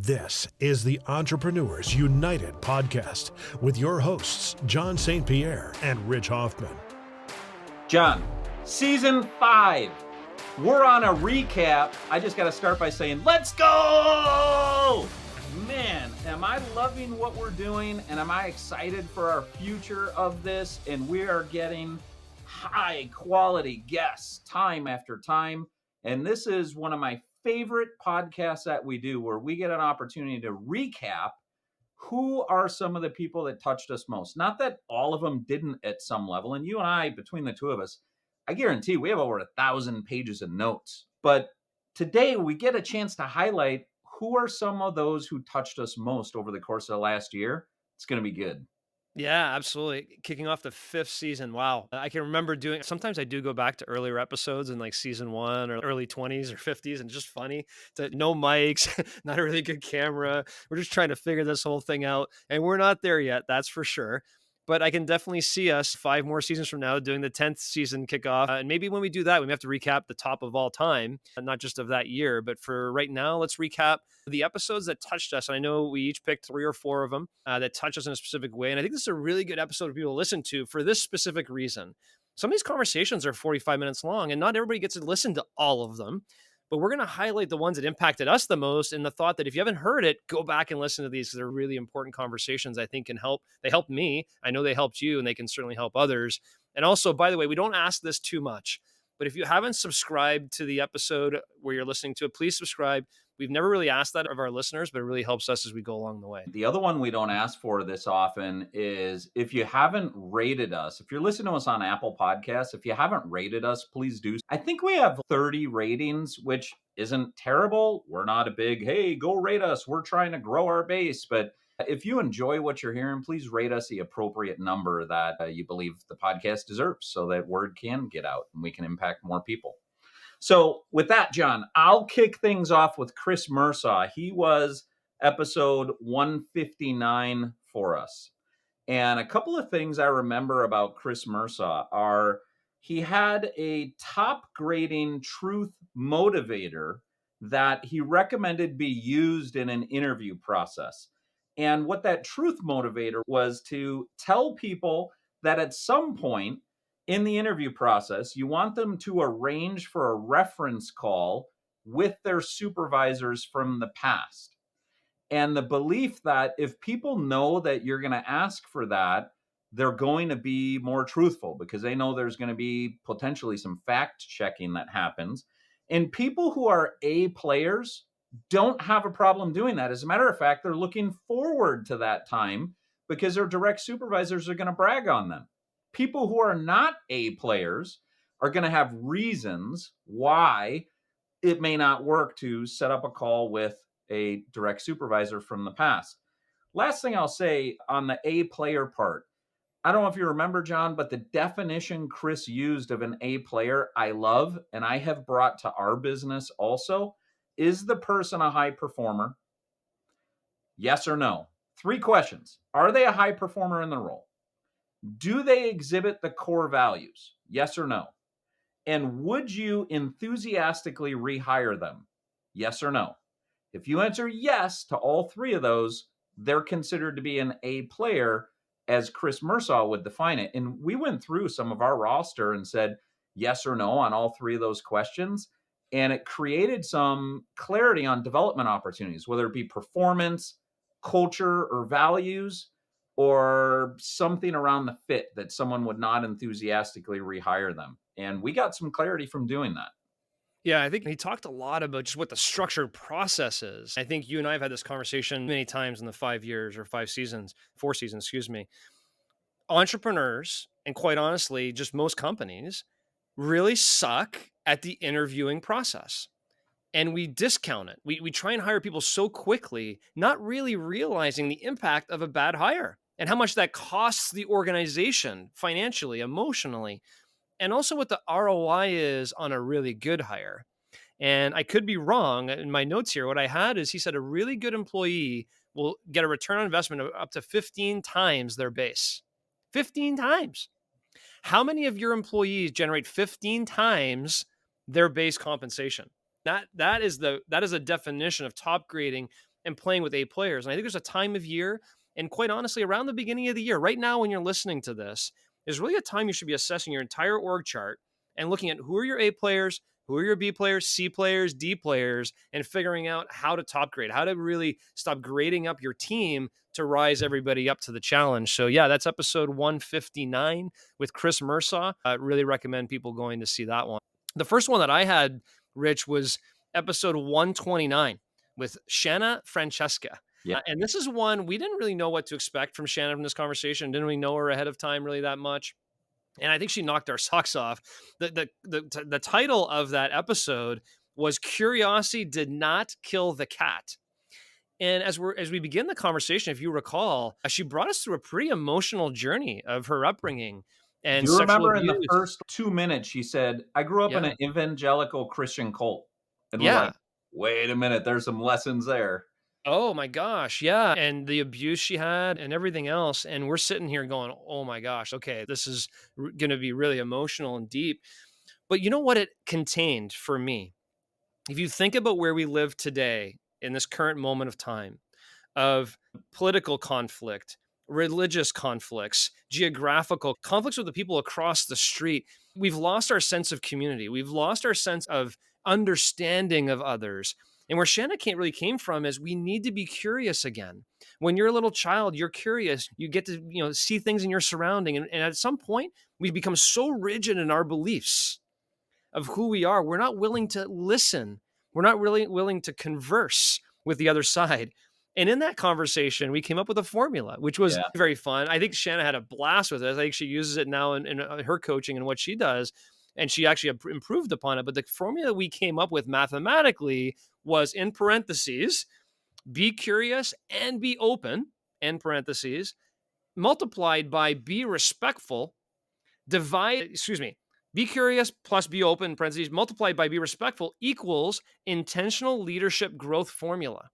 This is the Entrepreneurs United podcast with your hosts, John St. Pierre and Rich Hoffman. John, season 5. We're on a recap. I just got to start by saying, let's go! Man, am I loving what we're doing, and am I excited for our future of this? And we are getting high quality guests time after time. And this is one of my favorite podcasts that we do, where we get an opportunity to recap who are some of the people that touched us most. Not that all of them didn't at some level. And you and I, between the two of us, I guarantee we have over 1,000 pages of notes. But today we get a chance to highlight who are some of those who touched us most over the course of the last year. It's going to be good. Yeah, absolutely. Kicking off the 5th season. Wow. I can remember sometimes I do go back to earlier episodes in like season 1 or early 20s or 50s, and just funny to no mics, not a really good camera. We're just trying to figure this whole thing out, and we're not there yet. That's for sure. But I can definitely see us 5 more seasons from now doing the 10th season kickoff. And maybe when we do that, we may have to recap the top of all time, not just of that year. But for right now, let's recap the episodes that touched us. And I know we each picked 3 or 4 of them that touch us in a specific way. And I think this is a really good episode for people to listen to for this specific reason. Some of these conversations are 45 minutes long, and not everybody gets to listen to all of them. But we're going to highlight the ones that impacted us the most, in the thought that if you haven't heard it, go back and listen to these, because they're really important conversations. I think can help. They helped me. I know they helped you, and they can certainly help others. And also, by the way, we don't ask this too much, but if you haven't subscribed to the episode where you're listening to it, please subscribe. We've never really asked that of our listeners, but it really helps us as we go along the way. The other one we don't ask for this often is, if you haven't rated us, if you're listening to us on Apple Podcasts, if you haven't rated us, please do. I think we have 30 ratings, which isn't terrible. We're not a big, hey, go rate us, we're trying to grow our base. But if you enjoy what you're hearing, please rate us the appropriate number that you believe the podcast deserves, so that word can get out and we can impact more people. So with that, John, I'll kick things off with Chris Mersaw. He was episode 159 for us. And a couple of things I remember about Chris Mersaw are, he had a top grading truth motivator that he recommended be used in an interview process. And what that truth motivator was to tell people that at some point in the interview process, you want them to arrange for a reference call with their supervisors from the past. And the belief that if people know that you're going to ask for that, they're going to be more truthful, because they know there's going to be potentially some fact checking that happens. And people who are A players don't have a problem doing that. As a matter of fact, they're looking forward to that time, because their direct supervisors are going to brag on them. People who are not A players are going to have reasons why it may not work to set up a call with a direct supervisor from the past. Last thing I'll say on the A player part, I don't know if you remember, John, but the definition Chris used of an A player, I love, and I have brought to our business also. Is the person a high performer? Yes or no? 3 questions. Are they a high performer in the role? Do they exhibit the core values? Yes or no? And would you enthusiastically rehire them? Yes or no? If you answer yes to all 3 of those, they're considered to be an A player, as Chris Mersaw would define it. And we went through some of our roster and said yes or no on all 3 of those questions. And it created some clarity on development opportunities, whether it be performance, culture, or values, or something around the fit that someone would not enthusiastically rehire them. And we got some clarity from doing that. Yeah, I think he talked a lot about just what the structured process is. I think you and I have had this conversation many times in the 5 years or 4 seasons, excuse me. Entrepreneurs, and quite honestly, just most companies, really suck at the interviewing process. And we discount it. We try and hire people so quickly, not really realizing the impact of a bad hire and how much that costs the organization financially, emotionally, and also what the ROI is on a really good hire. And I could be wrong. In my notes here, what I had is he said a really good employee will get a return on investment of up to 15 times their base. 15 times. How many of your employees generate 15 times their base compensation? That is a definition of top grading and playing with A players. And I think there's a time of year, and quite honestly, around the beginning of the year, right now when you're listening to this, is really a time you should be assessing your entire org chart and looking at who are your A players, who are your B players, C players, D players, and figuring out how to top grade, how to really stop grading up your team to rise everybody up to the challenge. So yeah, that's episode 159 with Chris Mersaw. I really recommend people going to see that one. The first one that I had, Rich, was episode 129 with Shanna Francesca. Yeah. And this is one we didn't really know what to expect from Shanna from this conversation. Didn't really know her ahead of time really that much. And I think she knocked our socks off. The title of that episode was "Curiosity Did Not Kill the Cat." And as we begin the conversation, if you recall, she brought us through a pretty emotional journey of her upbringing and Do you sexual remember in the abuse. first 2 minutes, she said, I grew up in Yeah. an evangelical Christian cult. And we're Yeah. like, wait a minute, there's some lessons there. Oh my gosh, yeah, and the abuse she had and everything else, and we're sitting here going, "Oh my gosh, okay, this is gonna be really emotional and deep." But you know what it contained for me? If you think about where we live today in this current moment of time, of political conflict, religious conflicts, geographical conflicts with the people across the street. We've lost our sense of community. We've lost our sense of understanding of others. And where Shanna really came from is we need to be curious again. When you're a little child, you're curious. You get to see things in your surrounding. And at some point, we've become so rigid in our beliefs of who we are. We're not willing to listen. We're not really willing to converse with the other side. And in that conversation, we came up with a formula, which was Yeah. very fun. I think Shanna had a blast with it. I think she uses it now in her coaching and what she does. And she actually improved upon it. But the formula we came up with mathematically was, in parentheses, be curious and be open, end parentheses, multiplied by be respectful, be curious plus be open, parentheses, multiplied by be respectful equals intentional leadership growth formula.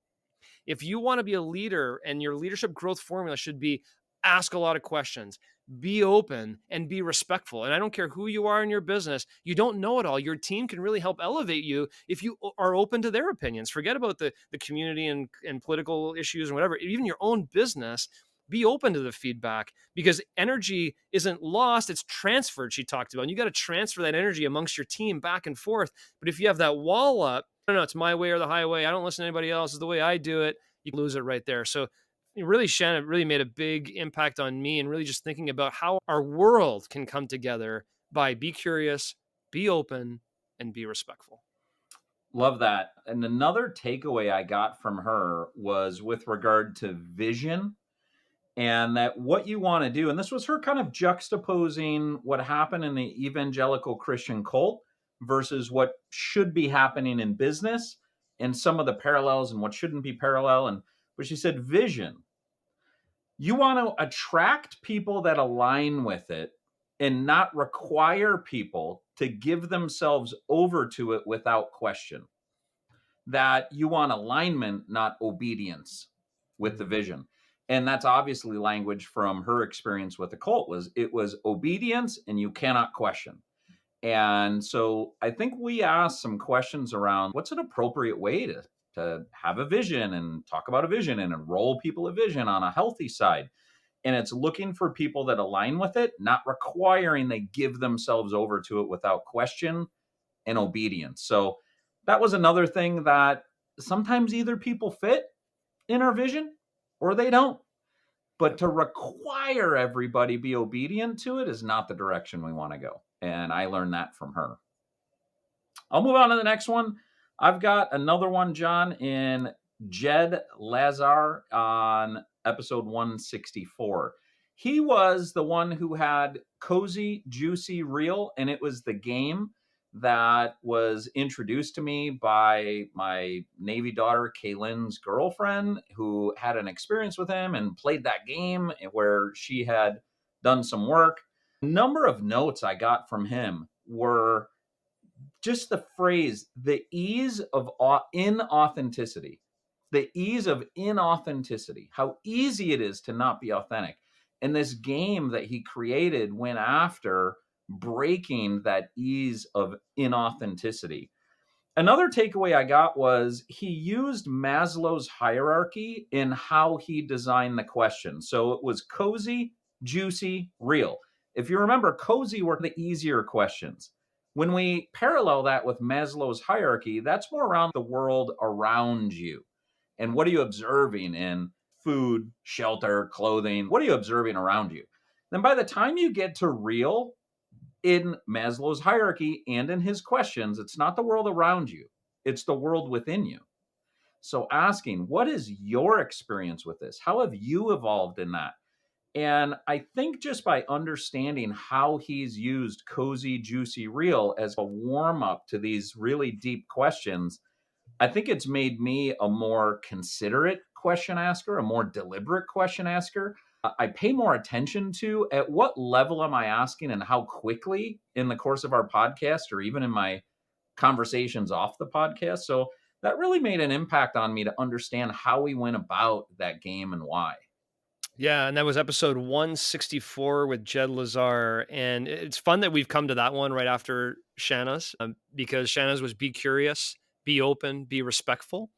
If you want to be a leader, and your leadership growth formula should be ask a lot of questions, be open, and be respectful. And I don't care who you are in your business, you don't know it all. Your team can really help elevate you if you are open to their opinions. Forget about the community and political issues and whatever. Even your own business, be open to the feedback, because energy isn't lost, it's transferred, she talked about. And you got to transfer that energy amongst your team back and forth. But if you have that wall up, no, it's my way or the highway, I don't listen to anybody else, it's the way I do it, you lose it right there. So really, Shannon really made a big impact on me, and really just thinking about how our world can come together by be curious, be open, and be respectful. Love that. And another takeaway I got from her was with regard to vision, and that what you want to do. And this was her kind of juxtaposing what happened in the evangelical Christian cult versus what should be happening in business, and some of the parallels and what shouldn't be parallel. And but she said, vision. You want to attract people that align with it and not require people to give themselves over to it without question. That you want alignment, not obedience with the vision. And that's obviously language from her experience with the cult. It was obedience and you cannot question. And so I think we asked some questions around what's an appropriate way to have a vision and talk about a vision and enroll people a vision on a healthy side. And it's looking for people that align with it, not requiring they give themselves over to it without question and obedience. So that was another thing, that sometimes either people fit in our vision or they don't. But to require everybody be obedient to it is not the direction we want to go. And I learned that from her. I'll move on to the next one. I've got another one, John, in Jed Lazar on episode 164. He was the one who had Cozy, Juicy, Real, and it was the game that was introduced to me by my Navy daughter, Kaylin's girlfriend, who had an experience with him and played that game where she had done some work. A number of notes I got from him were just the phrase, the ease of inauthenticity, the ease of inauthenticity, how easy it is to not be authentic. And this game that he created went after breaking that ease of inauthenticity. Another takeaway I got was he used Maslow's hierarchy in how he designed the question. So it was cozy, juicy, real. If you remember, cozy were the easier questions. When we parallel that with Maslow's hierarchy, that's more around the world around you. And what are you observing in food, shelter, clothing? What are you observing around you? Then by the time you get to real, in Maslow's hierarchy and in his questions, it's not the world around you, it's the world within you. So asking, what is your experience with this? How have you evolved in that? And I think just by understanding how he's used cozy, juicy, real as a warm up to these really deep questions, I think it's made me a more considerate question asker, a more deliberate question asker. I pay more attention to at what level am I asking and how quickly in the course of our podcast or even in my conversations off the podcast. So that really made an impact on me to understand how we went about that game and why. Yeah, and that was episode 164 with Jed Lazar. And it's fun that we've come to that one right after Shanna's, because Shanna's was be curious, be open, be respectful.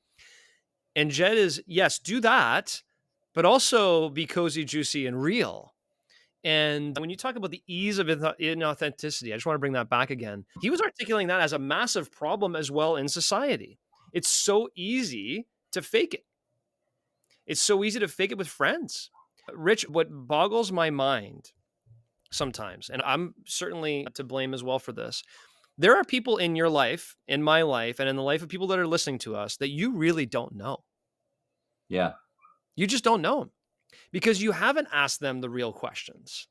And Jed is, yes, do that, but also be cozy, juicy, and real. And when you talk about the ease of inauthenticity, I just want to bring that back again. He was articulating that as a massive problem as well in society. It's so easy to fake it. It's so easy to fake it with friends. Rich, what boggles my mind sometimes, and I'm certainly to blame as well for this, there are people in your life, in my life, and in the life of people that are listening to us that you really don't know. Yeah. You just don't know them because you haven't asked them the real questions.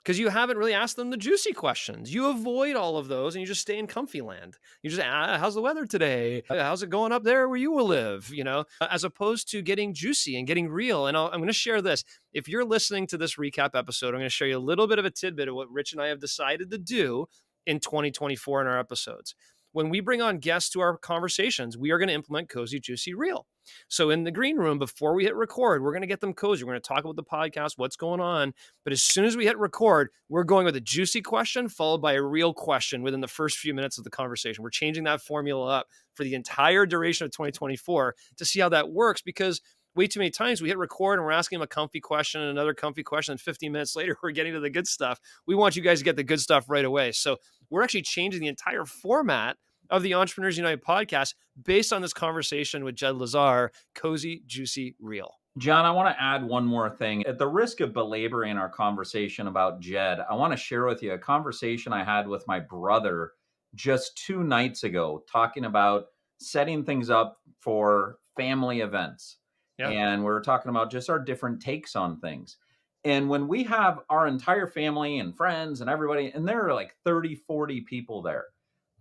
Because you haven't really asked them the juicy questions. You avoid all of those and you just stay in comfy land. You just, how's the weather today? How's it going up there where you will live? As opposed to getting juicy and getting real. And I'm going to share this. If you're listening to this recap episode, I'm going to show you a little bit of a tidbit of what Rich and I have decided to do in 2024 in our episodes. When we bring on guests to our conversations, we are going to implement Cozy, Juicy, Real. So in the green room, before we hit record, we're going to get them cozy. We're going to talk about the podcast, what's going on. But as soon as we hit record, we're going with a juicy question followed by a real question within the first few minutes of the conversation. We're changing that formula up for the entire duration of 2024 to see how that works, because way too many times we hit record and we're asking them a comfy question and another comfy question, and 15 minutes later, we're getting to the good stuff. We want you guys to get the good stuff right away. So we're actually changing the entire format of the Entrepreneurs United podcast based on this conversation with Jed Lazar, cozy, juicy, real. John, I want to add one more thing. At the risk of belaboring our conversation about Jed, I want to share with you a conversation I had with my brother just 2 nights ago, talking about setting things up for family events. Yeah. And we were talking about just our different takes on things. And when we have our entire family and friends and everybody, and there are like 30, 40 people there,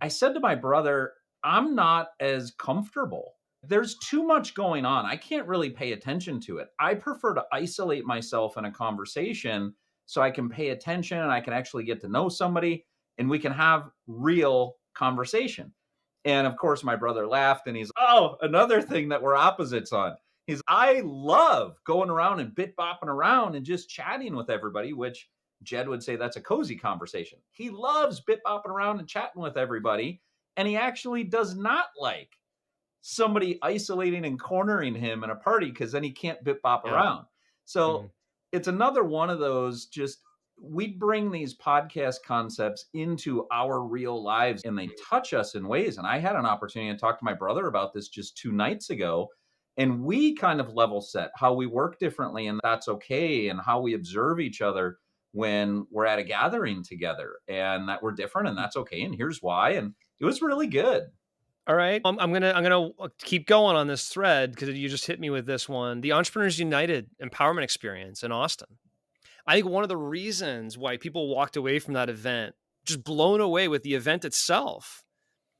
I said to my brother, I'm not as comfortable. There's too much going on. I can't really pay attention to it. I prefer to isolate myself in a conversation so I can pay attention and I can actually get to know somebody and we can have real conversation. And of course, my brother laughed and he's, oh, another thing that we're opposites on. I love going around and bit bopping around and just chatting with everybody, which Jed would say that's a cozy conversation. He loves bit bopping around and chatting with everybody. And he actually does not like somebody isolating and cornering him in a party because then he can't bit bop around. So it's another one of those, just we bring these podcast concepts into our real lives and they touch us in ways. And I had an opportunity to talk to my brother about this just 2 nights ago. And we kind of level set how we work differently, and that's okay, and how we observe each other when we're at a gathering together, and that we're different, and that's okay. And here's why. And it was really good. All right. I'm gonna keep going on this thread because you just hit me with this one. The Entrepreneurs United Empowerment Experience in Austin. I think one of the reasons why people walked away from that event just blown away with the event itself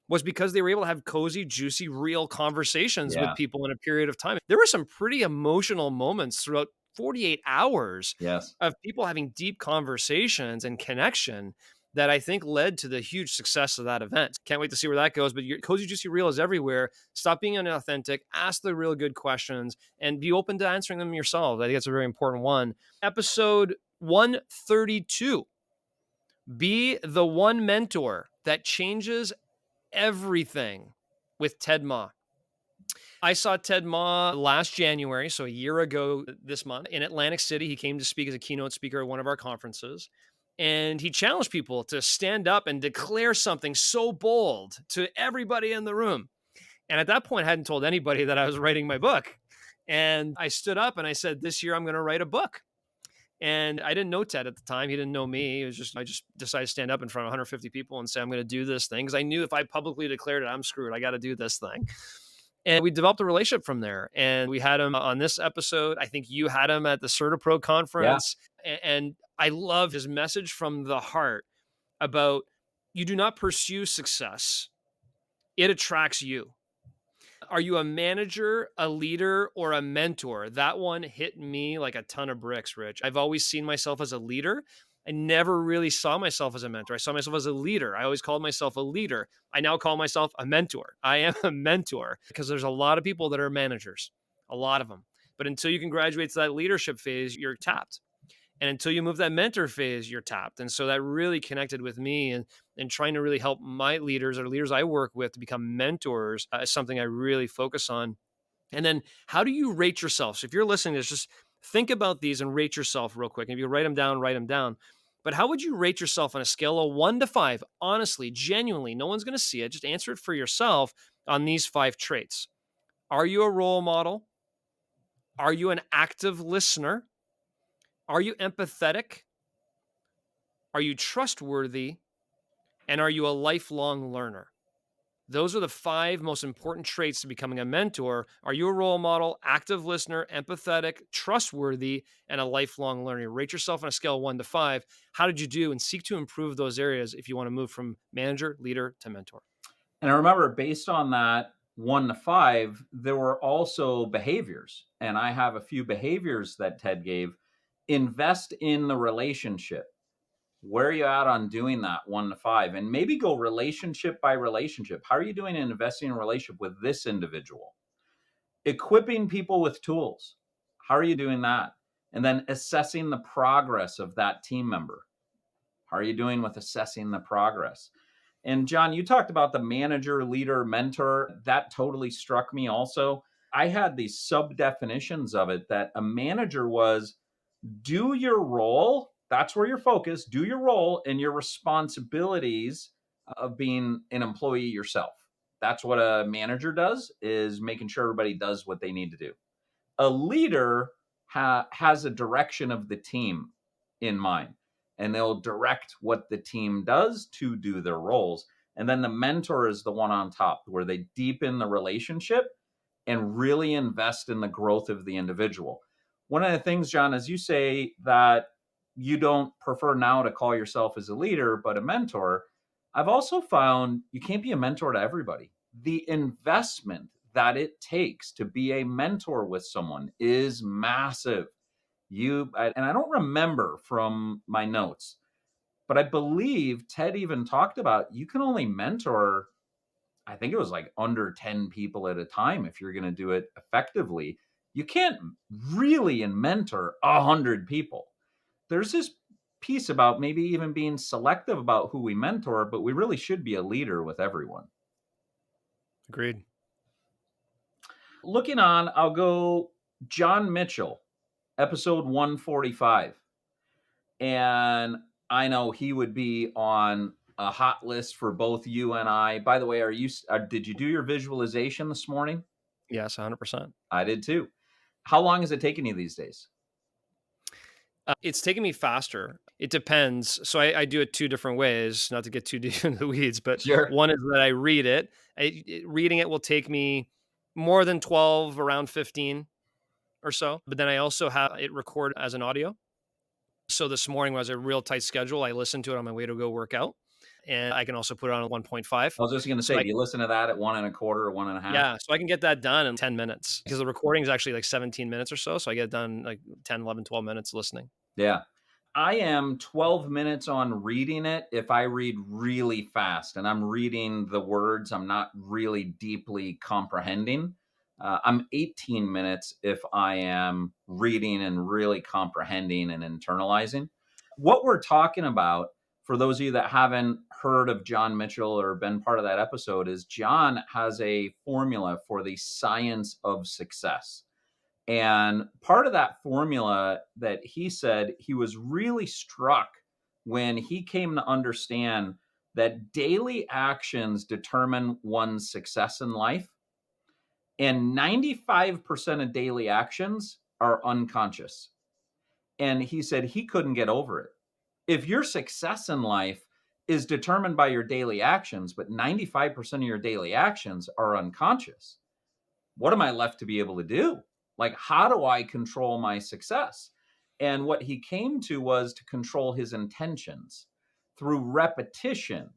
was because they were able to have cozy, juicy, real conversations with people in a period of time. There were some pretty emotional moments throughout 48 hours of people having deep conversations and connection that I think led to the huge success of that event. Can't wait to see where that goes. But your cozy, juicy, real is everywhere. Stop being inauthentic. Ask the real good questions and be open to answering them yourself. I think that's a very important one. Episode 132. Be the one mentor that changes everything. with Ted Ma. I saw Ted Ma last January, so a year ago this month in Atlantic City. He came to speak as a keynote speaker at one of our conferences. And he challenged people to stand up and declare something so bold to everybody in the room. And at that point, I hadn't told anybody that I was writing my book. And I stood up and I said, this year I'm going to write a book. And I didn't know Ted at the time. He didn't know me. I just decided to stand up in front of 150 people and say, I'm going to do this thing. Because I knew if I publicly declared it, I'm screwed. I got to do this thing. And we developed a relationship from there. And we had him on this episode. I think you had him at the CertaPro conference. Yeah. And I love his message from the heart about you do not pursue success. It attracts you. Are you a manager, a leader, or a mentor? That one hit me like a ton of bricks, Rich. I've always seen myself as a leader. I never really saw myself as a mentor. I saw myself as a leader. I always called myself a leader. I now call myself a mentor. I am a mentor because there's a lot of people that are managers, a lot of them. But until you can graduate to that leadership phase, you're tapped. And until you move that mentor phase, you're tapped. And so that really connected with me and trying to really help my leaders or leaders I work with to become mentors is something I really focus on. And then how do you rate yourself? So if you're listening to this, just think about these and rate yourself real quick. And if you write them down, write them down. But how would you rate yourself on a scale of 1 to 5? Honestly, genuinely, no one's going to see it. Just answer it for yourself on these 5 traits. Are you a role model? Are you an active listener? Are you empathetic? Are you trustworthy? And are you a lifelong learner? Those are the 5 most important traits to becoming a mentor. Are you a role model, active listener, empathetic, trustworthy, and a lifelong learner? Rate yourself on a scale of 1 to 5. How did you do? And seek to improve those areas if you want to move from manager, leader to mentor. And I remember based on that 1 to 5, there were also behaviors. And I have a few behaviors that Ted gave. Invest in the relationship. Where are you at on doing that 1 to 5? And maybe go relationship by relationship. How are you doing in investing in a relationship with this individual? Equipping people with tools. How are you doing that? And then assessing the progress of that team member. How are you doing with assessing the progress? And John, you talked about the manager, leader, mentor. That totally struck me also. I had these sub definitions of it that a manager was do your role. That's where you're focused. Do your role and your responsibilities of being an employee yourself. That's what a manager does, is making sure everybody does what they need to do. A leader has a direction of the team in mind, and they'll direct what the team does to do their roles. And then the mentor is the one on top, where they deepen the relationship and really invest in the growth of the individual. One of the things, John, is you say that you don't prefer now to call yourself as a leader, but a mentor. I've also found you can't be a mentor to everybody. The investment that it takes to be a mentor with someone is massive. And I don't remember from my notes, but I believe Ted even talked about you can only mentor, I think it was like under 10 people at a time if you're going to do it effectively. You can't really mentor 100 people. There's this piece about maybe even being selective about who we mentor, but we really should be a leader with everyone. Agreed. Looking on, I'll go John Mitchell, episode 145. And I know he would be on a hot list for both you and I. By the way, did you do your visualization this morning? Yes, 100%. I did too. How long is it taking you these days? It's taken me faster. It depends. So I do it 2 different ways, not to get too deep into the weeds, but Sure. One is that I read it. Reading it will take me more than 12, around 15 or so. But then I also have it recorded as an audio. So this morning was a real tight schedule. I listened to it on my way to go work out. And I can also put it on a 1.5. I was just going to say, do you listen to that at 1.25 or 1.5? Yeah. So I can get that done in 10 minutes because the recording is actually like 17 minutes or so. So I get done like 10, 11, 12 minutes listening. Yeah. I am 12 minutes on reading it if I read really fast and I'm reading the words I'm not really deeply comprehending. I'm 18 minutes if I am reading and really comprehending and internalizing. What we're talking about, for those of you that haven't heard of John Mitchell or been part of that episode, is John has a formula for the science of success. And part of that formula that he said he was really struck when he came to understand that daily actions determine one's success in life. And 95% of daily actions are unconscious. And he said he couldn't get over it. If your success in life is determined by your daily actions, but 95% of your daily actions are unconscious, what am I left to be able to do? Like, how do I control my success? And what he came to was to control his intentions through repetition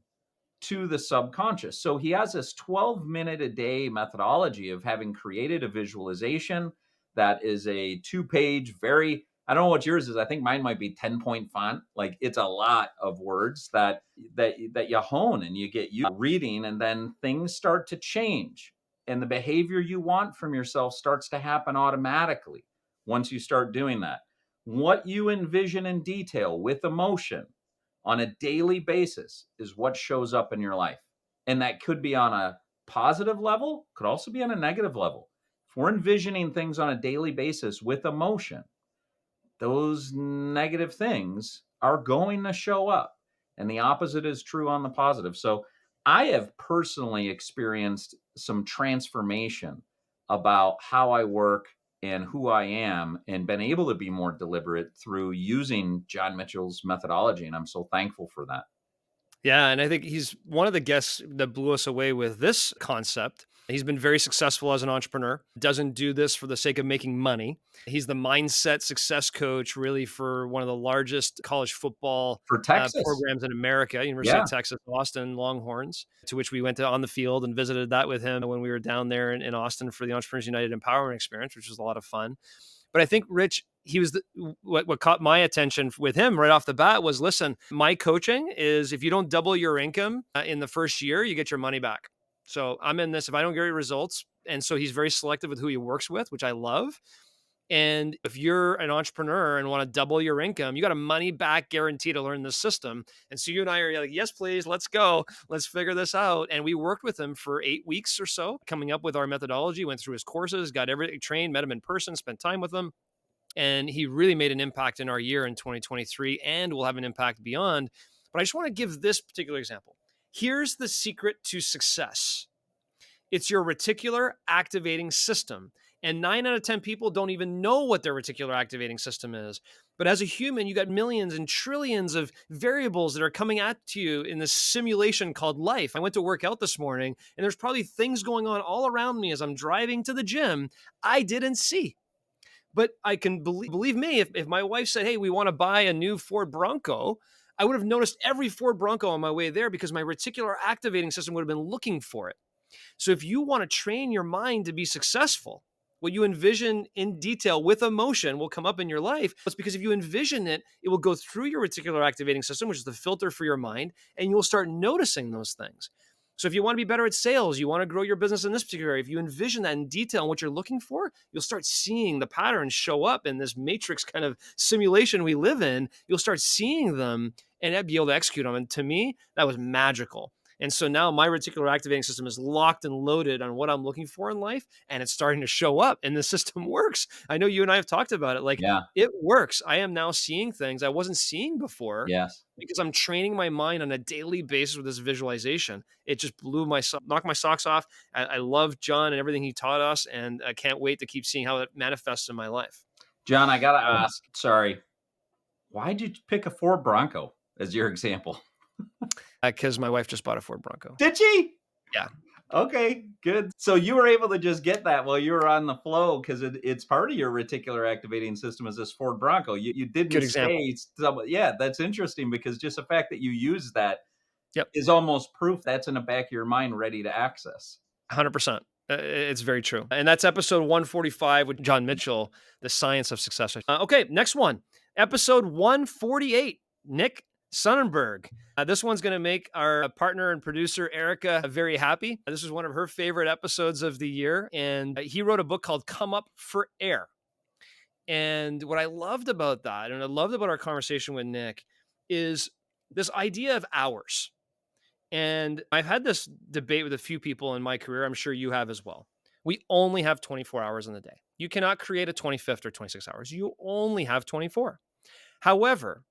to the subconscious. So he has this 12-minute a day methodology of having created a visualization that is a 2-page, very, I don't know what yours is. I think mine might be 10-point font. Like, it's a lot of words that you hone and you get you reading, and then things start to change. And the behavior you want from yourself starts to happen automatically once you start doing that. What you envision in detail with emotion on a daily basis is what shows up in your life. And that could be on a positive level, could also be on a negative level. If we're envisioning things on a daily basis with emotion, those negative things are going to show up. And the opposite is true on the positive. So I have personally experienced some transformation about how I work and who I am, and been able to be more deliberate through using John Mitchell's methodology. And I'm so thankful for that. Yeah, and I think he's one of the guests that blew us away with this concept. He's been very successful as an entrepreneur, doesn't do this for the sake of making money. He's the mindset success coach, really, for one of the largest college football For Texas. programs in America, University Yeah. of Texas, Austin Longhorns, to which we went to on the field and visited that with him when we were down there in Austin for the Entrepreneurs United Empowerment Experience, which was a lot of fun. But I think, Rich, he was what caught my attention with him right off the bat was, listen, my coaching is if you don't double your income in the first year, you get your money back. So I'm in this if I don't get results. And so he's very selective with who he works with, which I love. And if you're an entrepreneur and want to double your income, you got a money back guarantee to learn this system. And so you and I are like, yes, please, let's go. Let's figure this out. And we worked with him for 8 weeks or so, coming up with our methodology, went through his courses, got everything trained, met him in person, spent time with him. And he really made an impact in our year in 2023 and will have an impact beyond. But I just want to give this particular example. Here's the secret to success. It's your reticular activating system. And 9 out of 10 people don't even know what their reticular activating system is. But as a human, you got millions and trillions of variables that are coming at you in this simulation called life. I went to work out this morning, and there's probably things going on all around me as I'm driving to the gym I didn't see. But I can believe me, if my wife said, hey, we want to buy a new Ford Bronco, I would have noticed every Ford Bronco on my way there because my reticular activating system would have been looking for it. So if you want to train your mind to be successful, what you envision in detail with emotion will come up in your life. It's because if you envision it, it will go through your reticular activating system, which is the filter for your mind, and you'll start noticing those things. So if you want to be better at sales, you want to grow your business in this particular area, if you envision that in detail and what you're looking for, you'll start seeing the patterns show up in this matrix kind of simulation we live in. You'll start seeing them and be able to execute on them. And to me, that was magical. And so now my reticular activating system is locked and loaded on what I'm looking for in life, and it's starting to show up, and the system works. I know you and I have talked about it. Like, Yeah. it works. I am now seeing things I wasn't seeing before. Yes. Because I'm training my mind on a daily basis with this visualization. It just knocked my socks off. I love John and everything he taught us, and I can't wait to keep seeing how it manifests in my life. John, I got to ask, sorry, why did you pick a Ford Bronco as your example? Because my wife just bought a Ford Bronco. Did she? Yeah. Okay, good. So you were able to just get that while you were on the flow because it's part of your reticular activating system is this Ford Bronco. You didn't Good example. say, yeah, that's interesting because just the fact that you use that Yep. is almost proof that's in the back of your mind ready to access. 100%. It's very true. And that's episode 145 with John Mitchell, The Science of Success. Okay, next one. Episode 148, Nick Sonnenberg. This one's going to make our partner and producer, Erica, very happy. This is one of her favorite episodes of the year. And he wrote a book called Come Up for Air. And what I loved about that, and I loved about our conversation with Nick, is this idea of hours. And I've had this debate with a few people in my career. I'm sure you have as well. We only have 24 hours in the day. You cannot create a 25th or 26 hours. You only have 24. However,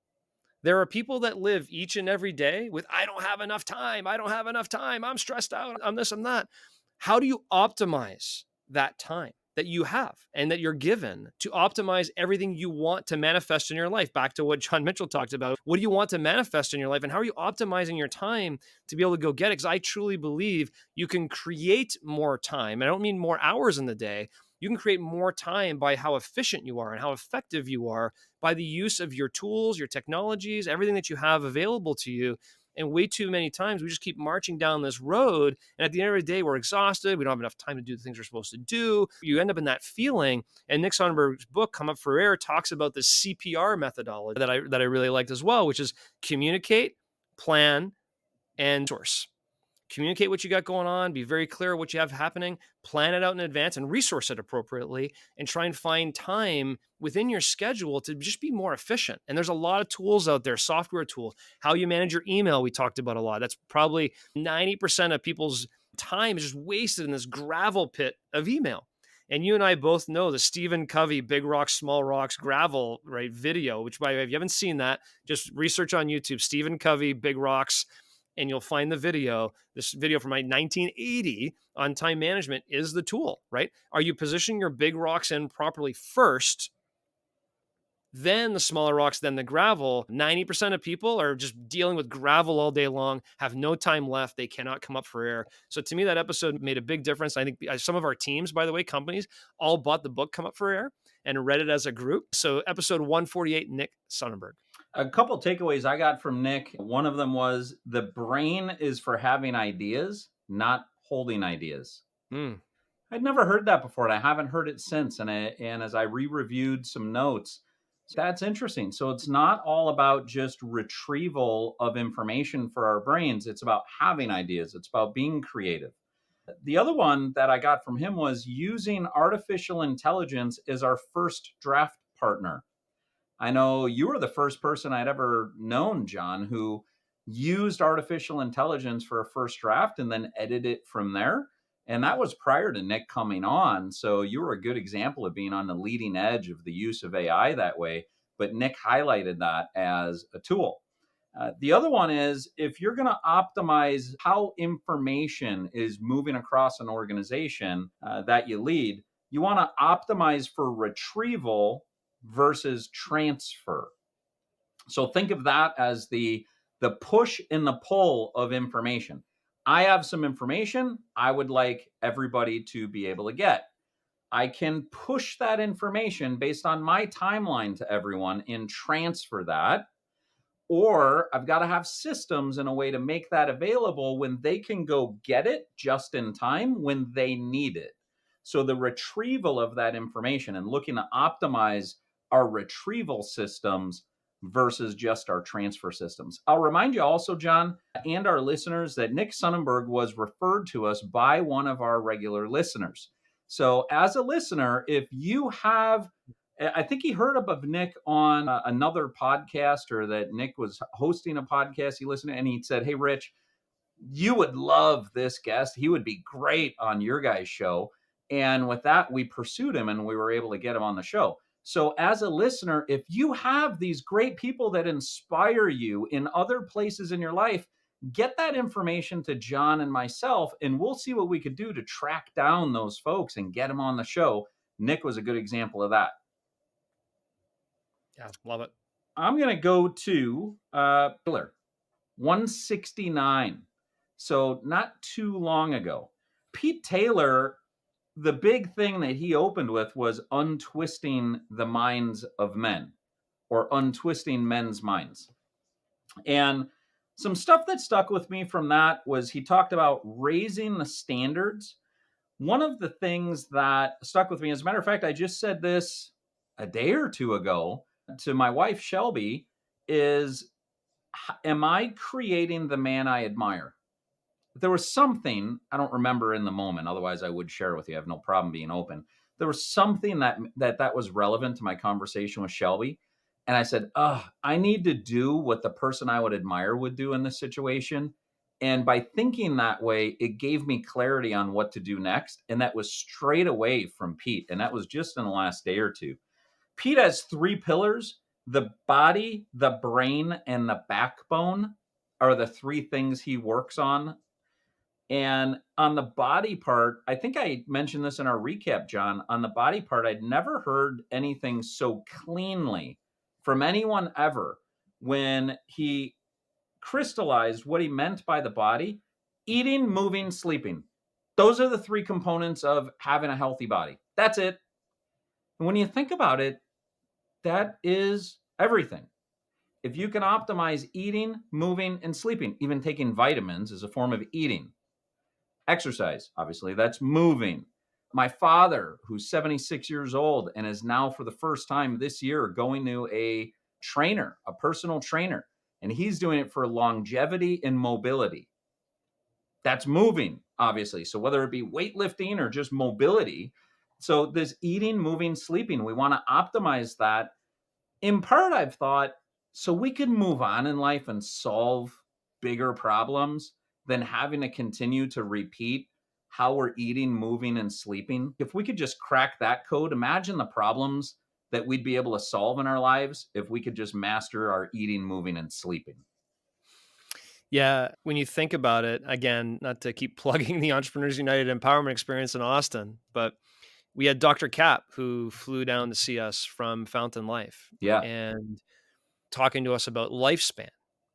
there are people that live each and every day with, I don't have enough time. I don't have enough time. I'm stressed out. I'm this, I'm that. How do you optimize that time that you have and that you're given to optimize everything you want to manifest in your life? Back to what John Mitchell talked about. What do you want to manifest in your life? And how are you optimizing your time to be able to go get it? Because I truly believe you can create more time. I don't mean more hours in the day. You can create more time by how efficient you are and how effective you are by the use of your tools, your technologies, everything that you have available to you. And way too many times we just keep marching down this road. And at the end of the day, we're exhausted. We don't have enough time to do the things we're supposed to do. You end up in that feeling. And Nick Sonnenberg's book, Come Up for Air, talks about the CPR methodology that I really liked as well, which is communicate, plan, and source. Communicate what you got going on, be very clear what you have happening, plan it out in advance and resource it appropriately, and try and find time within your schedule to just be more efficient. And there's a lot of tools out there, software tools, how you manage your email, we talked about a lot. That's probably 90% of people's time is just wasted in this gravel pit of email. And you and I both know the Stephen Covey, Big Rocks, Small Rocks, Gravel, right, video, which by the way, if you haven't seen that, just research on YouTube, Stephen Covey, Big Rocks, and you'll find the video. This video from my 1980 on time management is the tool, right? Are you positioning your big rocks in properly first, then the smaller rocks, then the gravel? 90% of people are just dealing with gravel all day long, have no time left. They cannot come up for air. So to me, that episode made a big difference. I think some of our teams, by the way, companies, all bought the book Come Up for Air and read it as a group. So episode 148, Nick Sonnenberg. A couple takeaways I got from Nick. One of them was the brain is for having ideas, not holding ideas. I'd never heard that before, and I haven't heard it since. And as I re-reviewed some notes, that's interesting. So it's not all about just retrieval of information for our brains. It's about having ideas. It's about being creative. The other one that I got from him was using artificial intelligence as our first draft partner. I know you were the first person I'd ever known, John, who used artificial intelligence for a first draft and then edited it from there. And that was prior to Nick coming on. So you were a good example of being on the leading edge of the use of AI that way. But Nick highlighted that as a tool. The other one is if you're going to optimize how information is moving across an organization that you lead, you want to optimize for retrieval versus transfer. So think of that as the push and the pull of information. I have some information I would like everybody to be able to get. I can push that information based on my timeline to everyone and transfer that. Or I've got to have systems in a way to make that available when they can go get it just in time when they need it. So the retrieval of that information and looking to optimize our retrieval systems versus just our transfer systems. I'll remind you also, John, and our listeners that Nick Sonnenberg was referred to us by one of our regular listeners. So as a listener, if you have, I think he heard of Nick on another podcast, or that Nick was hosting a podcast he listened to, and he said, "Hey, Rich, you would love this guest. He would be great on your guys' show." And with that, we pursued him and we were able to get him on the show. So as a listener, if you have these great people that inspire you in other places in your life, get that information to John and myself, and we'll see what we could do to track down those folks and get them on the show. Nick was a good example of that. Yeah, love it. I'm going to go to 169. So not too long ago. Pete Taylor, the big thing that he opened with was untwisting the minds of men, or untwisting men's minds. And some stuff that stuck with me from that was he talked about raising the standards. One of the things that stuck with me, as a matter of fact, I just said this a day or two ago to my wife, Shelby, is, am I creating the man I admire? There was something, I don't remember in the moment, otherwise I would share with you. I have no problem being open. There was something that was relevant to my conversation with Shelby. And I said, I need to do what the person I would admire would do in this situation. And by thinking that way, it gave me clarity on what to do next. And that was straight away from Pete. And that was just in the last day or two. Pete has three pillars: the body, the brain, and the backbone are the three things he works on. And on the body part, I think I mentioned this in our recap, John. On the body part, I'd never heard anything so cleanly from anyone ever when he crystallized what he meant by the body: eating, moving, sleeping. Those are the three components of having a healthy body. That's it. And when you think about it, that is everything. If you can optimize eating, moving, and sleeping, even taking vitamins is a form of eating. Exercise, obviously, that's moving. My father, who's 76 years old and is now for the first time this year going to a trainer, a personal trainer, and he's doing it for longevity and mobility. That's moving, obviously. So whether it be weightlifting or just mobility. So this eating, moving, sleeping, we want to optimize that. In part, I've thought, so we can move on in life and solve bigger problems than having to continue to repeat how we're eating, moving, and sleeping. If we could just crack that code, imagine the problems that we'd be able to solve in our lives if we could just master our eating, moving, and sleeping. Yeah, when you think about it, again, not to keep plugging the Entrepreneurs United Empowerment Experience in Austin, but we had Dr. Cap who flew down to see us from Fountain Life Yeah. and talking to us about lifespan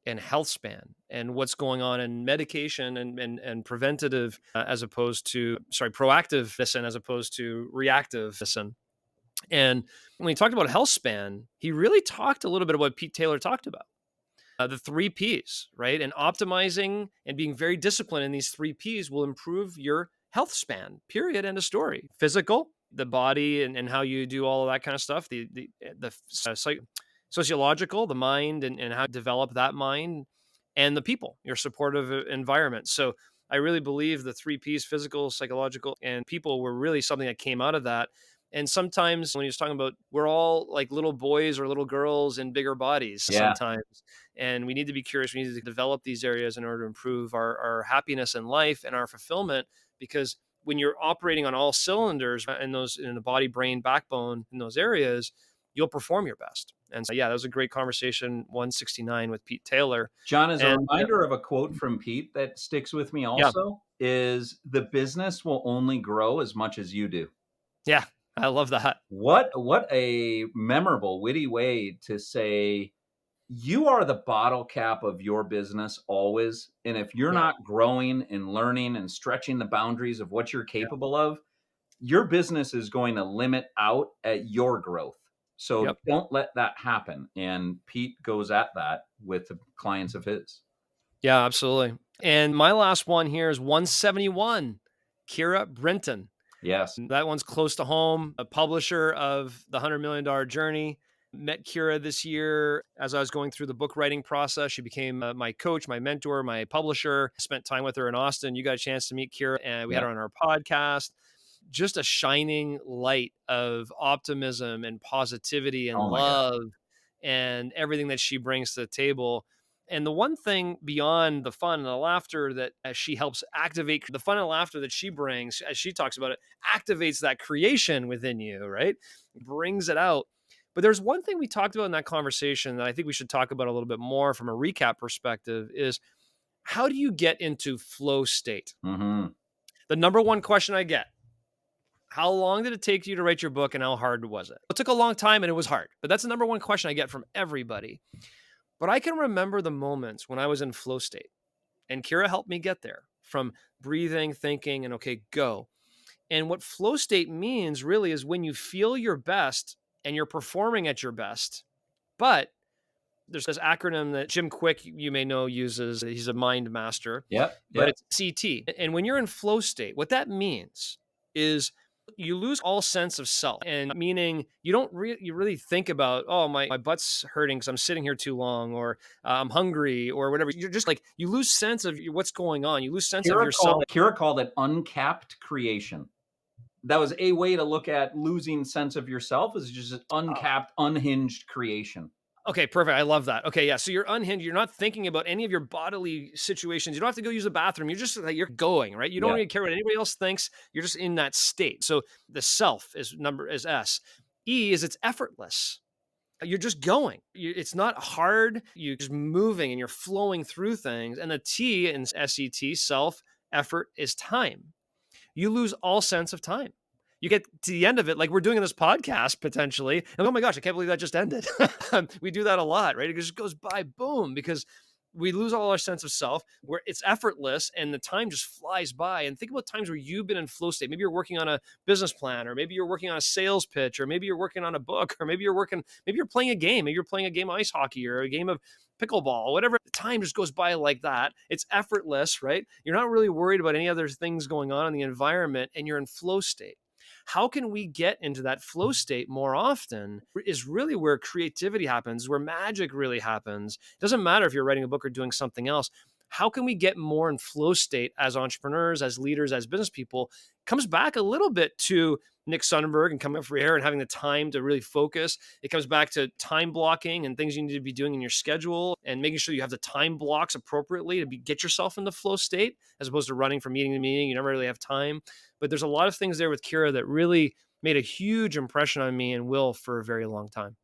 and health span and what's going on in medication and preventative as opposed to, proactive medicine as opposed to reactive medicine. And when he talked about health span, he really talked a little bit about what Pete Taylor talked about. The three P's, right? And optimizing and being very disciplined in these three P's will improve your health span, period. End of story. Physical, the body and how you do all of that kind of stuff. Sociological, the mind and how to develop that mind, and the people, your supportive environment. So I really believe the three P's, physical, psychological, and people, were really something that came out of that. And sometimes when he was talking about, we're all like little boys or little girls in bigger bodies Yeah. sometimes. And we need to be curious. We need to develop these areas in order to improve our happiness in life and our fulfillment. Because when you're operating on all cylinders in the body, brain, backbone, in those areas, you'll perform your best. And so, yeah, that was a great conversation, 169 with Pete Taylor. John, as a And reminder of a quote from Pete that sticks with me yeah, also is, the business will only grow as much as you do. yeah, I love that. What a memorable, witty way to say, you are the bottle cap of your business always. And if you're Yeah, not growing and learning and stretching the boundaries of what you're yeah, capable of, your business is going to limit out at your growth. So yep. don't let that happen. And Pete goes at that with the clients of his. Yeah, absolutely. And my last one here is 171, Kira Brinton. Yes. That one's close to home, a publisher of the $100 Million Journey. Met Kira this year as I was going through the book writing process. She became my coach, my mentor, my publisher. Spent time with her in Austin. You got a chance to meet Kira, and we had Yeah. her on our podcast. Just a shining light of optimism and positivity and Oh my God. love and everything that she brings to the table. And the one thing beyond the fun and the laughter that as she helps activate, the fun and laughter that she brings, as she talks about it, activates that creation within you, right? Brings it out. But there's one thing we talked about in that conversation that I think we should talk about a little bit more from a recap perspective is, how do you get into flow state? Mm-hmm. The number one question I get: how long did it take you to write your book and how hard was it? It took a long time and it was hard, but that's the number one question I get from everybody. But I can remember the moments when I was in flow state, and Kira helped me get there, from breathing, thinking, and okay, go. And what flow state means really is when you feel your best and you're performing at your best. But there's this acronym that Jim Quick, you may know, uses. He's a mind master, Yep. but Yep. it's CT. And when you're in flow state, what that means is you lose all sense of self, and meaning you don't you really think about, oh, my butt's hurting because I'm sitting here too long, or I'm hungry, or whatever. You're just like, you lose sense of what's going on. You lose sense of yourself. Kira called it uncapped creation. That was a way to look at losing sense of yourself, is just an uncapped, unhinged creation. Okay, perfect. I love that. Okay, yeah. So you're unhinged. You're not thinking about any of your bodily situations. You don't have to go use the bathroom. You're just like you're going, right? You don't Yeah. really care what anybody else thinks. You're just in that state. So the self is S. E is it's effortless. You're just going. It's not hard. You're just moving and you're flowing through things. And the T in SET, self, effort, is time. You lose all sense of time. You get to the end of it, like we're doing in this podcast potentially. And oh my gosh, I can't believe that just ended. We do that a lot, right? It just goes by boom because we lose all our sense of self where it's effortless and the time just flies by. And think about times where you've been in flow state. Maybe you're working on a business plan, or maybe you're working on a sales pitch, or maybe you're working on a book, or maybe you're playing a game. Maybe you're playing a game of ice hockey or a game of pickleball, whatever. The time just goes by like that. It's effortless, right? You're not really worried about any other things going on in the environment and you're in flow state. How can we get into that flow state more often is really where creativity happens, where magic really happens. It doesn't matter if you're writing a book or doing something else. How can we get more in flow state as entrepreneurs, as leaders, as business people? Comes back a little bit to Nick Sonnenberg and coming up for air and having the time to really focus. It comes back to time blocking and things you need to be doing in your schedule and making sure you have the time blocks appropriately to get yourself in the flow state, as opposed to running from meeting to meeting. You never really have time. But there's a lot of things there with Kira that really made a huge impression on me and will for a very long time.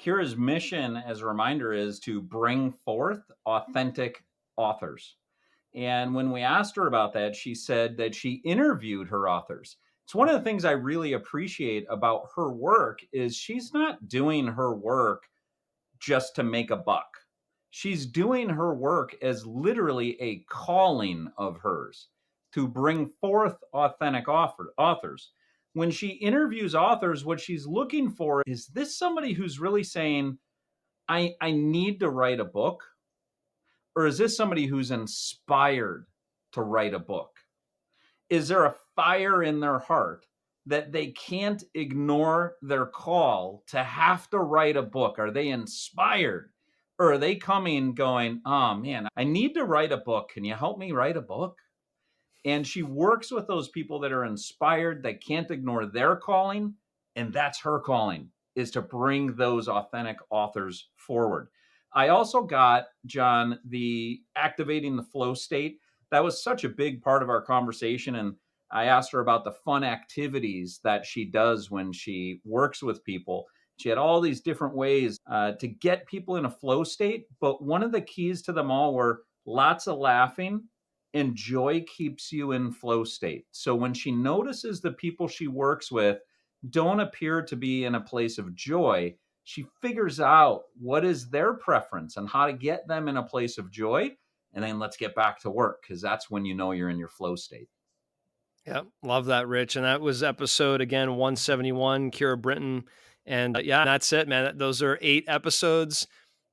Kira's mission, as a reminder, is to bring forth authentic authors. And when we asked her about that, she said that she interviewed her authors. It's one of the things I really appreciate about her work is she's not doing her work just to make a buck. She's doing her work as literally a calling of hers to bring forth authentic authors. When she interviews authors, what she's looking for is this somebody who's really saying, I need to write a book? Or is this somebody who's inspired to write a book? Is there a fire in their heart that they can't ignore their call to have to write a book? Are they inspired? Or are they coming going, oh man, I need to write a book. Can you help me write a book? And she works with those people that are inspired, that can't ignore their calling. And that's her calling, is to bring those authentic authors forward. I also got, John, the activating the flow state. That was such a big part of our conversation. And I asked her about the fun activities that she does when she works with people. She had all these different ways to get people in a flow state. But one of the keys to them all were lots of laughing, and joy keeps you in flow state. So when she notices the people she works with don't appear to be in a place of joy, she figures out what is their preference and how to get them in a place of joy. And then let's get back to work, because that's when you know you're in your flow state. Yeah, love that, Rich. And that was episode, again, 171, Kira Brinton. And yeah, that's it, man. Those are 8 episodes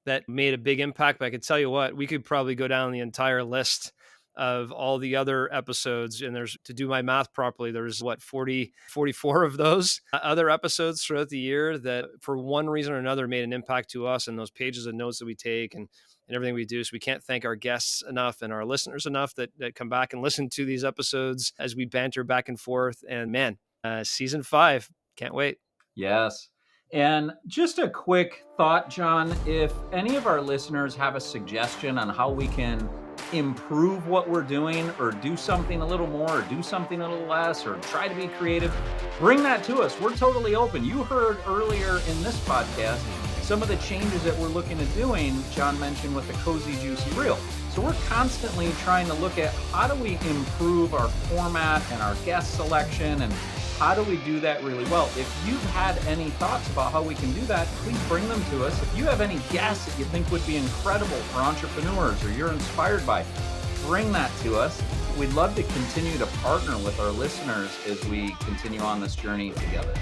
that made a big impact. But I could tell you what, we could probably go down the entire list of all the other episodes. And there's, to do my math properly, there's 44 of those other episodes throughout the year that for one reason or another made an impact to us, and those pages of notes that we take and everything we do. So we can't thank our guests enough and our listeners enough that come back and listen to these episodes as we banter back and forth. And man, season 5, can't wait. Yes. And just a quick thought, John, if any of our listeners have a suggestion on how we can improve what we're doing, or do something a little more, or do something a little less, or try to be creative, bring that to us. We're totally open. You heard earlier in this podcast some of the changes that we're looking at doing. John mentioned with the Cozy Juicy Reel. So we're constantly trying to look at how do we improve our format and our guest selection, and how do we do that really well? If you've had any thoughts about how we can do that, please bring them to us. If you have any guests that you think would be incredible for entrepreneurs, or you're inspired by, bring that to us. We'd love to continue to partner with our listeners as we continue on this journey together.